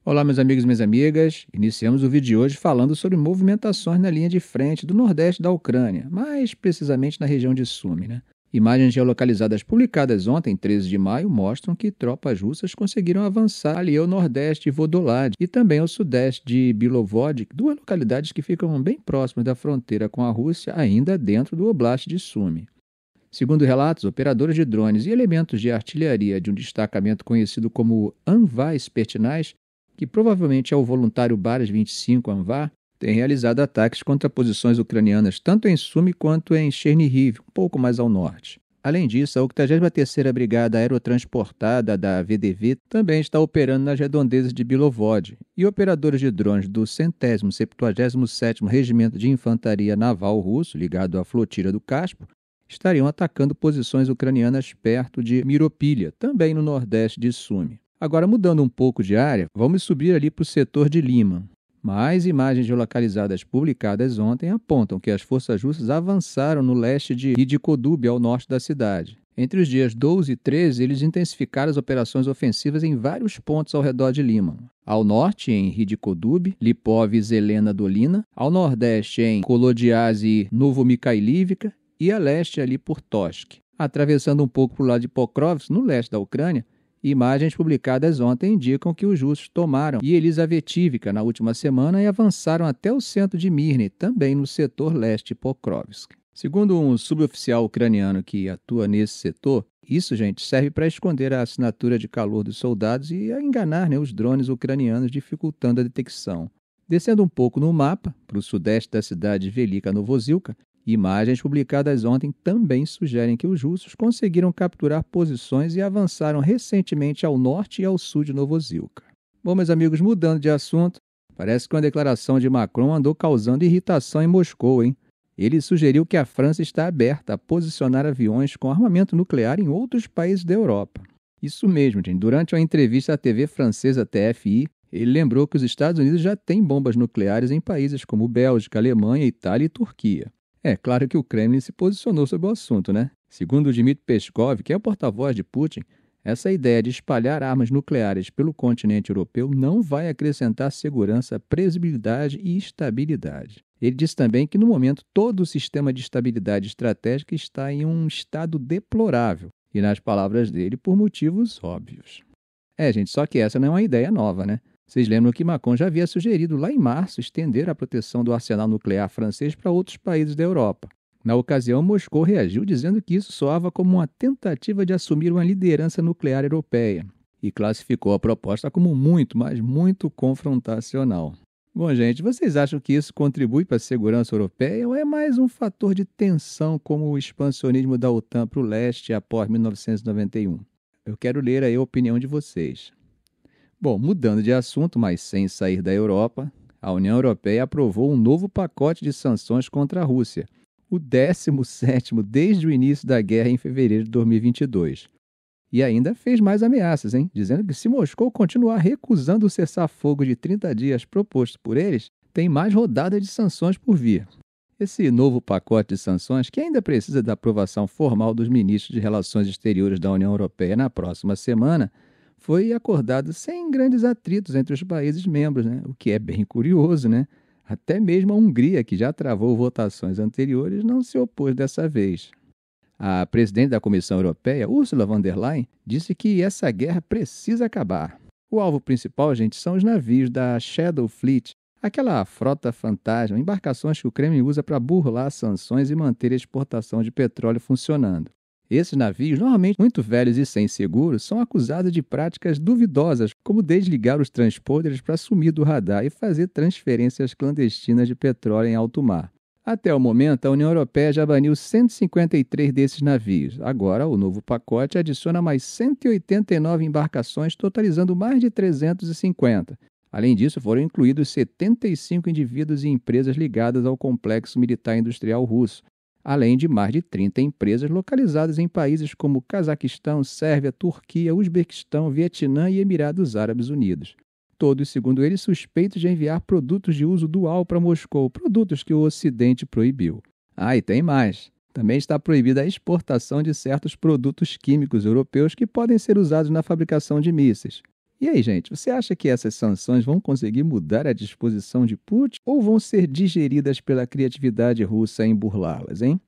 Olá, meus amigos e minhas amigas. Iniciamos o vídeo de hoje falando sobre movimentações na linha de frente do nordeste da Ucrânia, mais precisamente na região de Sumy, né? Imagens geolocalizadas publicadas ontem, 13 de maio, mostram que tropas russas conseguiram avançar ali ao nordeste de Vodolad e também ao sudeste de Bilovod, duas localidades que ficam bem próximas da fronteira com a Rússia, ainda dentro do oblast de Sumy. Segundo relatos, operadores de drones e elementos de artilharia de um destacamento conhecido como Anvar Spertinaz, que provavelmente é o voluntário Baras 25 Anvar, tem realizado ataques contra posições ucranianas tanto em Sumy quanto em Chernihiv, um pouco mais ao norte. Além disso, a 83ª Brigada Aerotransportada da VDV também está operando nas redondezas de Bilovod, e operadores de drones do 177º Regimento de Infantaria Naval Russo, ligado à Flotilha do Cáspio, estariam atacando posições ucranianas perto de Miropilha, também no nordeste de Sumy. Agora, mudando um pouco de área, vamos subir ali para o setor de Liman. Mais imagens geolocalizadas publicadas ontem apontam que as forças russas avançaram no leste de Hidikodubi, ao norte da cidade. Entre os dias 12 e 13, eles intensificaram as operações ofensivas em vários pontos ao redor de Liman. Ao norte, em Hidikodubi, Lipov e Zelena Dolina. Ao nordeste, em Kolodiaz e Novomikhailivka. E a leste, ali por Tosk. Atravessando um pouco para o lado de Pokrovsk, no leste da Ucrânia, imagens publicadas ontem indicam que os russos tomaram Yelizavetivka na última semana e avançaram até o centro de Mirny, também no setor leste de Pokrovsk. Segundo um suboficial ucraniano que atua nesse setor, isso, gente, serve para esconder a assinatura de calor dos soldados e a enganar os drones ucranianos, dificultando a detecção. Descendo um pouco no mapa, para o sudeste da cidade de Velika Novozilka, imagens publicadas ontem também sugerem que os russos conseguiram capturar posições e avançaram recentemente ao norte e ao sul de Novozilka. Bom, meus amigos, mudando de assunto, parece que uma declaração de Macron andou causando irritação em Moscou, hein? Ele sugeriu que a França está aberta a posicionar aviões com armamento nuclear em outros países da Europa. Isso mesmo, gente. Durante uma entrevista à TV francesa TFI, ele lembrou que os Estados Unidos já têm bombas nucleares em países como Bélgica, Alemanha, Itália e Turquia. É claro que o Kremlin se posicionou sobre o assunto, né? Segundo Dmitry Peskov, que é o porta-voz de Putin, essa ideia de espalhar armas nucleares pelo continente europeu não vai acrescentar segurança, previsibilidade e estabilidade. Ele disse também que, no momento, todo o sistema de estabilidade estratégica está em um estado deplorável, e, nas palavras dele, por motivos óbvios. Gente, só que essa não é uma ideia nova, né? Vocês lembram que Macron já havia sugerido lá em março estender a proteção do arsenal nuclear francês para outros países da Europa. Na ocasião, Moscou reagiu dizendo que isso soava como uma tentativa de assumir uma liderança nuclear europeia e classificou a proposta como muito, mas muito confrontacional. Bom, gente, vocês acham que isso contribui para a segurança europeia ou é mais um fator de tensão como o expansionismo da OTAN para o leste após 1991? Eu quero ler aí a opinião de vocês. Bom, mudando de assunto, mas sem sair da Europa, a União Europeia aprovou um novo pacote de sanções contra a Rússia, o 17º desde o início da guerra em fevereiro de 2022. E ainda fez mais ameaças, dizendo que se Moscou continuar recusando o cessar-fogo de 30 dias proposto por eles, tem mais rodada de sanções por vir. Esse novo pacote de sanções, que ainda precisa da aprovação formal dos ministros de Relações Exteriores da União Europeia na próxima semana, foi acordado sem grandes atritos entre os países membros, o que é bem curioso, Até mesmo a Hungria, que já travou votações anteriores, não se opôs dessa vez. A presidente da Comissão Europeia, Ursula von der Leyen, disse que essa guerra precisa acabar. O alvo principal, gente, são os navios da Shadow Fleet, aquela frota fantasma, embarcações que o Kremlin usa para burlar sanções e manter a exportação de petróleo funcionando. Esses navios, normalmente muito velhos e sem seguro, são acusados de práticas duvidosas, como desligar os transponders para sumir do radar e fazer transferências clandestinas de petróleo em alto mar. Até o momento, a União Europeia já baniu 153 desses navios. Agora, o novo pacote adiciona mais 189 embarcações, totalizando mais de 350. Além disso, foram incluídos 75 indivíduos e empresas ligadas ao complexo militar industrial russo, além de mais de 30 empresas localizadas em países como Cazaquistão, Sérvia, Turquia, Uzbequistão, Vietnã e Emirados Árabes Unidos. Todos, segundo eles, suspeitos de enviar produtos de uso dual para Moscou, produtos que o Ocidente proibiu. E tem mais. Também está proibida a exportação de certos produtos químicos europeus que podem ser usados na fabricação de mísseis. E aí, gente, você acha que essas sanções vão conseguir mudar a disposição de Putin ou vão ser digeridas pela criatividade russa em burlá-las, hein?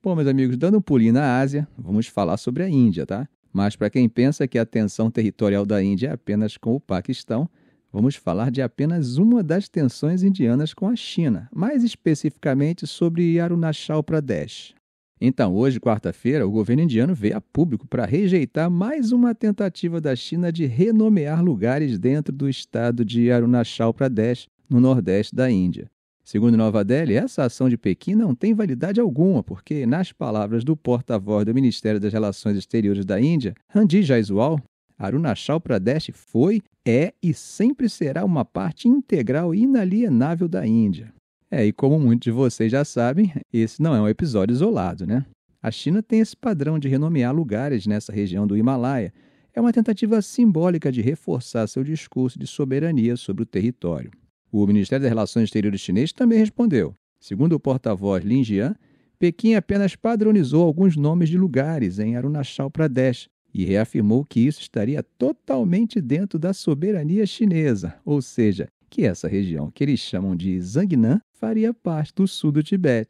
Bom, meus amigos, dando um pulinho na Ásia, vamos falar sobre a Índia, tá? Mas para quem pensa que a tensão territorial da Índia é apenas com o Paquistão, vamos falar de apenas uma das tensões indianas com a China, mais especificamente sobre Arunachal Pradesh. Então, hoje, quarta-feira, o governo indiano veio a público para rejeitar mais uma tentativa da China de renomear lugares dentro do estado de Arunachal Pradesh, no nordeste da Índia. Segundo Nova Delhi, essa ação de Pequim não tem validade alguma, porque, nas palavras do porta-voz do Ministério das Relações Exteriores da Índia, Ranjit Jaiswal, Arunachal Pradesh foi, é e sempre será uma parte integral e inalienável da Índia. E como muitos de vocês já sabem, esse não é um episódio isolado, né? A China tem esse padrão de renomear lugares nessa região do Himalaia. É uma tentativa simbólica de reforçar seu discurso de soberania sobre o território. O Ministério das Relações Exteriores chinês também respondeu. Segundo o porta-voz Lin Jian, Pequim apenas padronizou alguns nomes de lugares em Arunachal Pradesh e reafirmou que isso estaria totalmente dentro da soberania chinesa, ou seja, que essa região, que eles chamam de Zangnan, faria parte do sul do Tibete.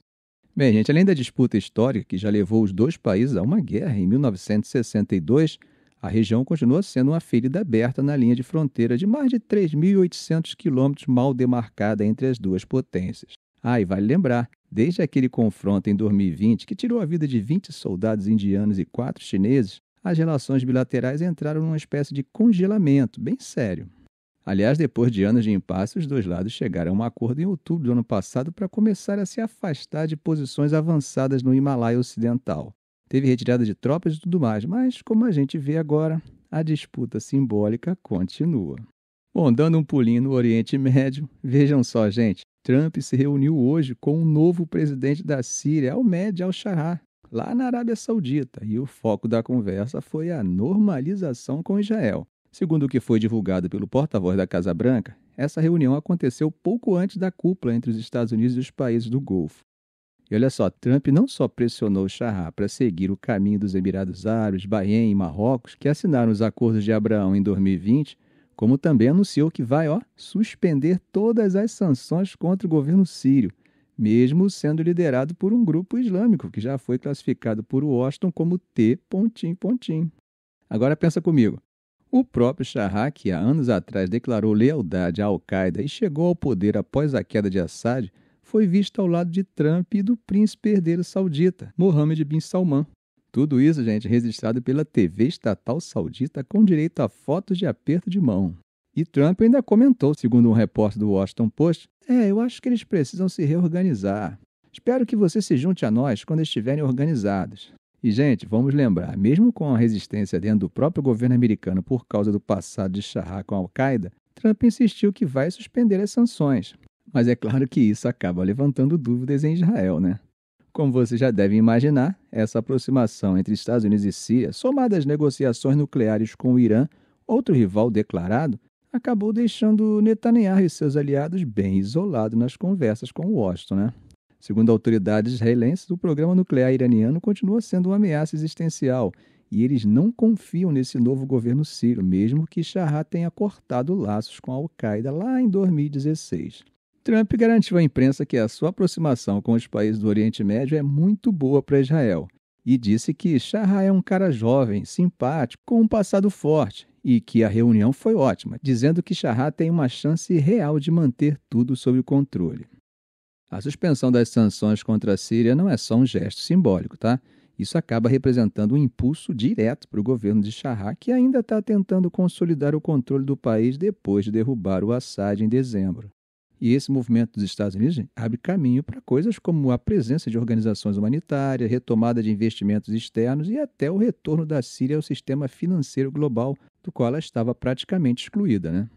Bem, gente, além da disputa histórica que já levou os dois países a uma guerra em 1962, a região continua sendo uma ferida aberta na linha de fronteira de mais de 3.800 quilômetros mal demarcada entre as duas potências. E vale lembrar, desde aquele confronto em 2020 que tirou a vida de 20 soldados indianos e 4 chineses, as relações bilaterais entraram numa espécie de congelamento bem sério. Aliás, depois de anos de impasse, os dois lados chegaram a um acordo em outubro do ano passado para começar a se afastar de posições avançadas no Himalaia Ocidental. Teve retirada de tropas e tudo mais, mas, como a gente vê agora, a disputa simbólica continua. Bom, dando um pulinho no Oriente Médio, vejam só, gente, Trump se reuniu hoje com o novo presidente da Síria, Ahmed al-Shara, lá na Arábia Saudita, e o foco da conversa foi a normalização com Israel. Segundo o que foi divulgado pelo porta-voz da Casa Branca, essa reunião aconteceu pouco antes da cúpula entre os Estados Unidos e os países do Golfo. E olha só, Trump não só pressionou o Shara para seguir o caminho dos Emirados Árabes, Bahrein e Marrocos, que assinaram os acordos de Abraão em 2020, como também anunciou que vai, suspender todas as sanções contra o governo sírio, mesmo sendo liderado por um grupo islâmico que já foi classificado por Washington como T. Agora pensa comigo. O próprio Shara, que há anos atrás declarou lealdade à Al-Qaeda e chegou ao poder após a queda de Assad, foi visto ao lado de Trump e do príncipe herdeiro saudita, Mohammed bin Salman. Tudo isso, gente, registrado pela TV estatal saudita com direito a fotos de aperto de mão. E Trump ainda comentou, segundo um repórter do Washington Post, eu acho que eles precisam se reorganizar. Espero que você se junte a nós quando estiverem organizados. E, gente, vamos lembrar, mesmo com a resistência dentro do próprio governo americano por causa do passado de Shara com a Al-Qaeda, Trump insistiu que vai suspender as sanções. Mas é claro que isso acaba levantando dúvidas em Israel, né? Como vocês já devem imaginar, essa aproximação entre Estados Unidos e Síria, somada às negociações nucleares com o Irã, outro rival declarado, acabou deixando Netanyahu e seus aliados bem isolados nas conversas com Washington, né? Segundo autoridades israelenses, o programa nuclear iraniano continua sendo uma ameaça existencial e eles não confiam nesse novo governo sírio, mesmo que Shara tenha cortado laços com a Al-Qaeda lá em 2016. Trump garantiu à imprensa que a sua aproximação com os países do Oriente Médio é muito boa para Israel e disse que Shara é um cara jovem, simpático, com um passado forte e que a reunião foi ótima, dizendo que Shara tem uma chance real de manter tudo sob controle. A suspensão das sanções contra a Síria não é só um gesto simbólico, tá? Isso acaba representando um impulso direto para o governo de Shara, que ainda está tentando consolidar o controle do país depois de derrubar o Assad em dezembro. E esse movimento dos Estados Unidos abre caminho para coisas como a presença de organizações humanitárias, retomada de investimentos externos e até o retorno da Síria ao sistema financeiro global, do qual ela estava praticamente excluída, né?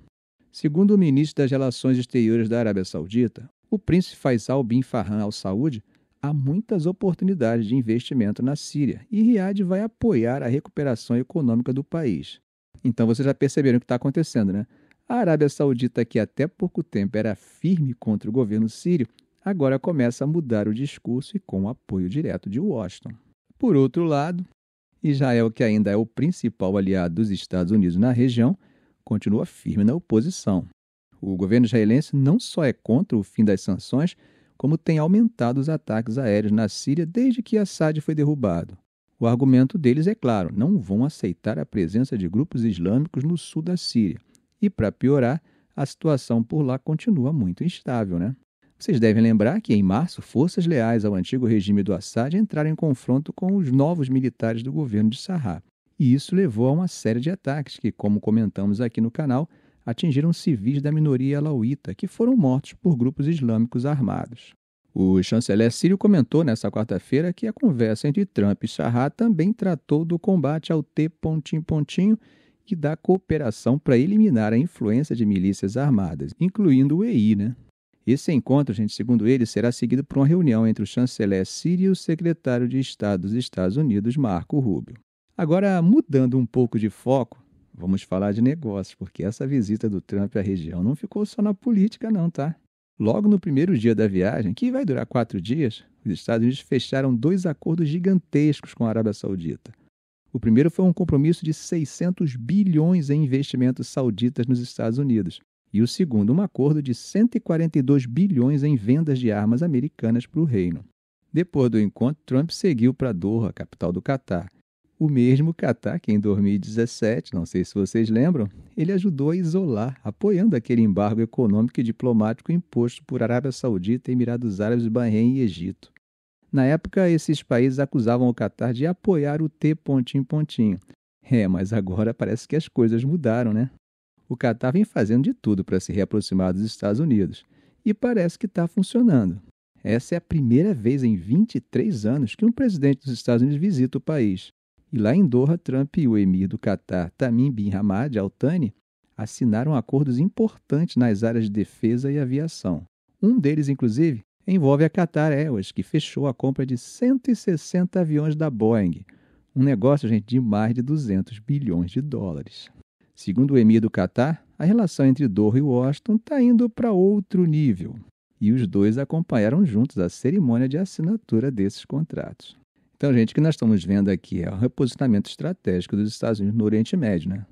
Segundo o ministro das Relações Exteriores da Arábia Saudita, o príncipe Faisal bin Farhan Al Saud, há muitas oportunidades de investimento na Síria e Riad vai apoiar a recuperação econômica do país. Então vocês já perceberam o que está acontecendo, né? A Arábia Saudita, que até pouco tempo era firme contra o governo sírio, agora começa a mudar o discurso e com o apoio direto de Washington. Por outro lado, Israel, que ainda é o principal aliado dos Estados Unidos na região, continua firme na oposição. O governo israelense não só é contra o fim das sanções, como tem aumentado os ataques aéreos na Síria desde que Assad foi derrubado. O argumento deles é claro, não vão aceitar a presença de grupos islâmicos no sul da Síria. E, para piorar, a situação por lá continua muito instável, né? Vocês devem lembrar que, em março, forças leais ao antigo regime do Assad entraram em confronto com os novos militares do governo de Sarraj. E isso levou a uma série de ataques que, como comentamos aqui no canal, atingiram civis da minoria alauíta, que foram mortos por grupos islâmicos armados. O chanceler sírio comentou nesta quarta-feira que a conversa entre Trump e Sarraj também tratou do combate ao T... e da cooperação para eliminar a influência de milícias armadas, incluindo o EI, né? Esse encontro, gente, segundo ele, será seguido por uma reunião entre o chanceler sírio e o secretário de Estado dos Estados Unidos, Marco Rubio. Agora, mudando um pouco de foco, vamos falar de negócios, porque essa visita do Trump à região não ficou só na política não, tá? Logo no primeiro dia da viagem, que vai durar 4 dias, os Estados Unidos fecharam 2 acordos gigantescos com a Arábia Saudita. O primeiro foi um compromisso de 600 bilhões em investimentos sauditas nos Estados Unidos. E o segundo, um acordo de 142 bilhões em vendas de armas americanas para o reino. Depois do encontro, Trump seguiu para Doha, capital do Catar. O mesmo Catar que, em 2017, não sei se vocês lembram, ele ajudou a isolar, apoiando aquele embargo econômico e diplomático imposto por Arábia Saudita, Emirados Árabes, Bahrein e Egito. Na época, esses países acusavam o Catar de apoiar o T... mas agora parece que as coisas mudaram, né? O Catar vem fazendo de tudo para se reaproximar dos Estados Unidos. E parece que está funcionando. Essa é a primeira vez em 23 anos que um presidente dos Estados Unidos visita o país. E lá em Doha, Trump e o emir do Catar, Tamim bin Hamad Al Thani, assinaram acordos importantes nas áreas de defesa e aviação. Um deles, inclusive, envolve a Qatar Airways, que fechou a compra de 160 aviões da Boeing. Um negócio, gente, de mais de 200 bilhões de dólares. Segundo o emir do Catar, a relação entre Doha e Washington está indo para outro nível. E os dois acompanharam juntos a cerimônia de assinatura desses contratos. Então, gente, o que nós estamos vendo aqui é o reposicionamento estratégico dos Estados Unidos no Oriente Médio, né?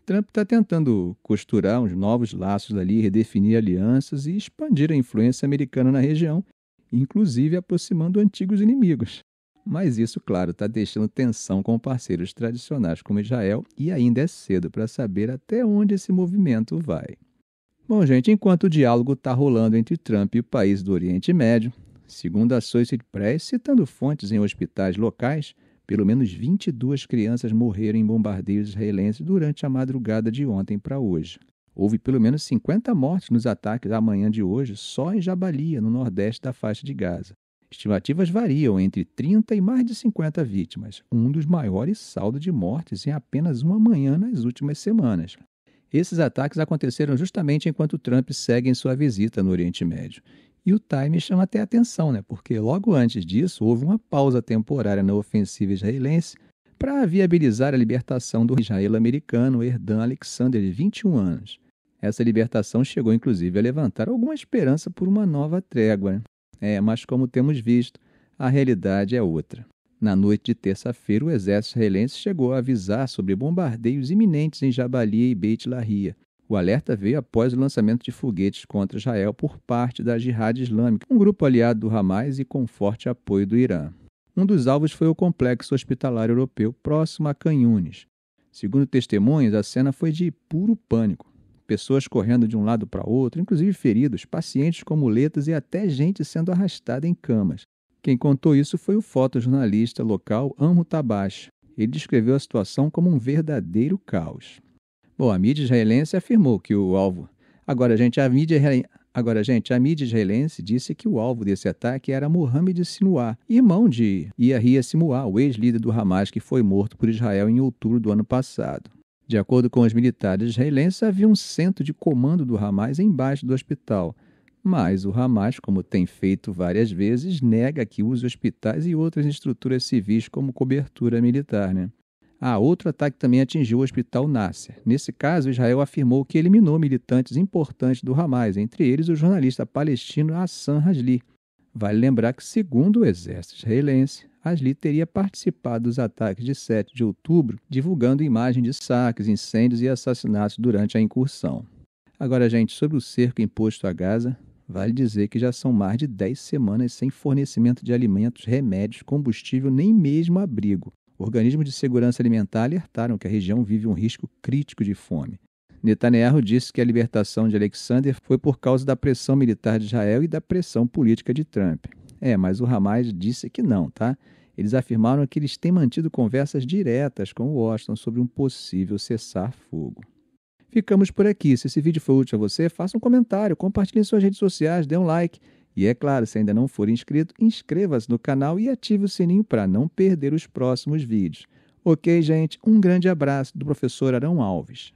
Trump está tentando costurar uns novos laços ali, redefinir alianças e expandir a influência americana na região, inclusive aproximando antigos inimigos. Mas isso, claro, está deixando tensão com parceiros tradicionais como Israel e ainda é cedo para saber até onde esse movimento vai. Bom, gente, enquanto o diálogo está rolando entre Trump e o país do Oriente Médio, segundo a Associated Press, citando fontes em hospitais locais, pelo menos 22 crianças morreram em bombardeios israelenses durante a madrugada de ontem para hoje. Houve pelo menos 50 mortes nos ataques da manhã de hoje só em Jabalia, no nordeste da faixa de Gaza. Estimativas variam entre 30 e mais de 50 vítimas, um dos maiores saldos de mortes em apenas uma manhã nas últimas semanas. Esses ataques aconteceram justamente enquanto Trump segue em sua visita no Oriente Médio. E o time chama até atenção, né? Porque logo antes disso houve uma pausa temporária na ofensiva israelense para viabilizar a libertação do israelo-americano Erdan Alexander, de 21 anos. Essa libertação chegou inclusive a levantar alguma esperança por uma nova trégua, né? Mas como temos visto, a realidade é outra. Na noite de terça-feira, o exército israelense chegou a avisar sobre bombardeios iminentes em Jabalia e Beit Lahia. O alerta veio após o lançamento de foguetes contra Israel por parte da Jihad Islâmica, um grupo aliado do Hamas e com forte apoio do Irã. Um dos alvos foi o complexo hospitalar europeu próximo a Khan Yunis. Segundo testemunhas, a cena foi de puro pânico. Pessoas correndo de um lado para outro, inclusive feridos, pacientes com muletas e até gente sendo arrastada em camas. Quem contou isso foi o fotojornalista local Amro Tabash. Ele descreveu a situação como um verdadeiro caos. Bom, a mídia israelense afirmou que o alvo... Agora, gente, a mídia israelense disse que o alvo desse ataque era Mohamed Sinwar, irmão de Yahya Sinwar, o ex-líder do Hamas que foi morto por Israel em outubro do ano passado. De acordo com os militares israelenses, havia um centro de comando do Hamas embaixo do hospital. Mas o Hamas, como tem feito várias vezes, nega que use hospitais e outras estruturas civis como cobertura militar, né? Outro ataque também atingiu o hospital Nasser. Nesse caso, Israel afirmou que eliminou militantes importantes do Hamas, entre eles o jornalista palestino Hassan Hazli. Vale lembrar que, segundo o exército israelense, Asli teria participado dos ataques de 7 de outubro, divulgando imagens de saques, incêndios e assassinatos durante a incursão. Agora, gente, sobre o cerco imposto a Gaza, vale dizer que já são mais de 10 semanas sem fornecimento de alimentos, remédios, combustível, nem mesmo abrigo. Organismos de segurança alimentar alertaram que a região vive um risco crítico de fome. Netanyahu disse que a libertação de Alexander foi por causa da pressão militar de Israel e da pressão política de Trump. Mas o Hamas disse que não, tá? Eles afirmaram que eles têm mantido conversas diretas com Washington sobre um possível cessar-fogo. Ficamos por aqui. Se esse vídeo foi útil a você, faça um comentário, compartilhe em suas redes sociais, dê um like. E é claro, se ainda não for inscrito, inscreva-se no canal e ative o sininho para não perder os próximos vídeos. Ok, gente? Um grande abraço do professor Arão Alves.